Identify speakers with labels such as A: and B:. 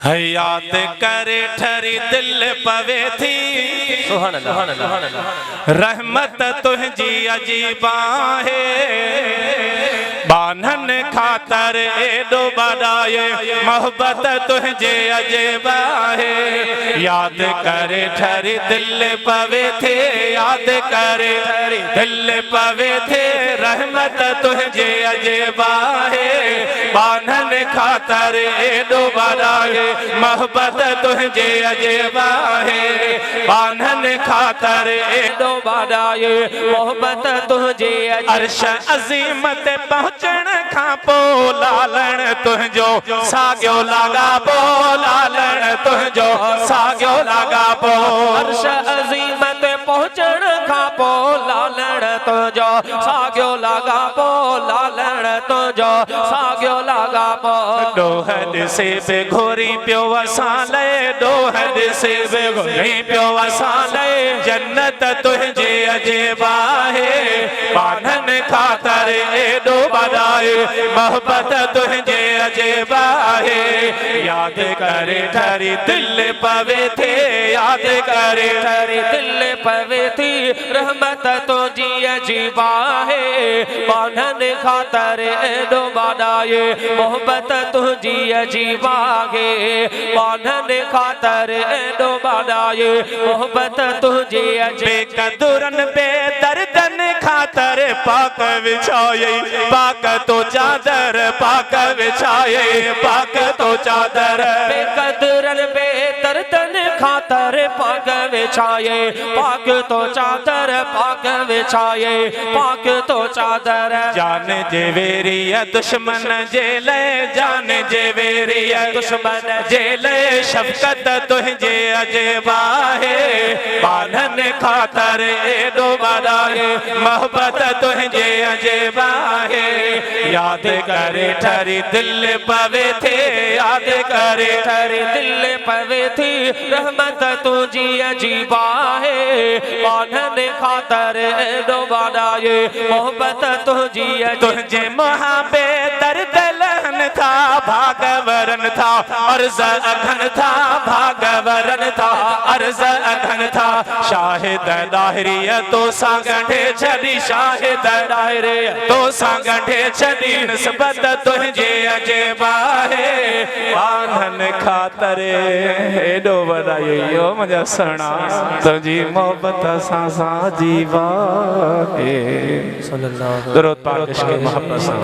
A: याद करे ठरी दिल पवे थी
B: सुभान अल्लाह, सुभान अल्लाह, सुभान अल्लाह।
A: रहमत तुझी अजीबा है बानन खातर एडो बड़ाए मोहब्बत तुझे अजीबा है। याद करे ठरी दिल पवे थे, याद करे दिल पवे थे रहमत तुझे अजीबा है बानन खातर एडो बड़ाए मोहब्बत तुझे अजीबा है बानन खातर एडो बड़ाए मोहब्बत तुझे अर्श अजीमत पहुंचण खां पोइ लालण तुंहिंजो साॻियो लागा पो लालण तुंहिंजो साॻियो लागा पो
B: अर्श अजीमत पहुंचण खां पोइ लालण तुंहिंजो साॻियो लागा पो लालण तुंहिंजो साॻियो लागा पो
A: डोह ॾिसे बि घोरी पियो असां लाइ डोह ॾिसे बि घोरी पियो असां लाइ जन्नत तुंहिंजे अजीबा है बानन खातर एडो बड़ाए मोहब्बत तुझे अजीबा है। याद करे ठरी दिल पवे थे, याद करे
B: ठरी दिल पवे थी रहमत तुझी अजीबा है बानन खातर एडो बड़ाए मोहब्बत तुझी अजीबा है बानन खातर एडो बड़ाए मोहब्बत तुझी
A: बेकदुरन बेदर्दन खातर पाक विछाए पाक तो चादर पाक विछाए पाक तो चादर
B: बेकदरन बेदर्दन खातर पाक विछाए पाक तो चादर पाक विछाए पाक तो चादर
A: जान जे वेरिया दुश्मन जे ले जान जे वेरिया दुश्मन जे ले शफकत तुझे अजीबा है बानन खातर एडो बड़ाए मोहब्बत तुझे अजीबा है। याद करे ठरी दिल पवे थे, याद करे
B: ठरी दिल पवे थी रहमत तुझी अजीबा है बानन खातर एडो बड़ाए मोहब्बत तुझी
A: तुझे मुहाबे दर्द लहन था भागवरन था अर्ज अघन था भागवरन था अर्ज अघन था शाहिद दाहिरिया तो सांगठे छड़ी शाहिद दाहिरे तो सांगठे छड़ी निस्बत तुझे अजीबा है बानन खातर एडो बड़ाए यो मुझे सणा तुझी मोहब्बत सां जीवा है।
B: सल्लल्लाहु
A: दरूद पाक इश्क़ मोहब्बत सां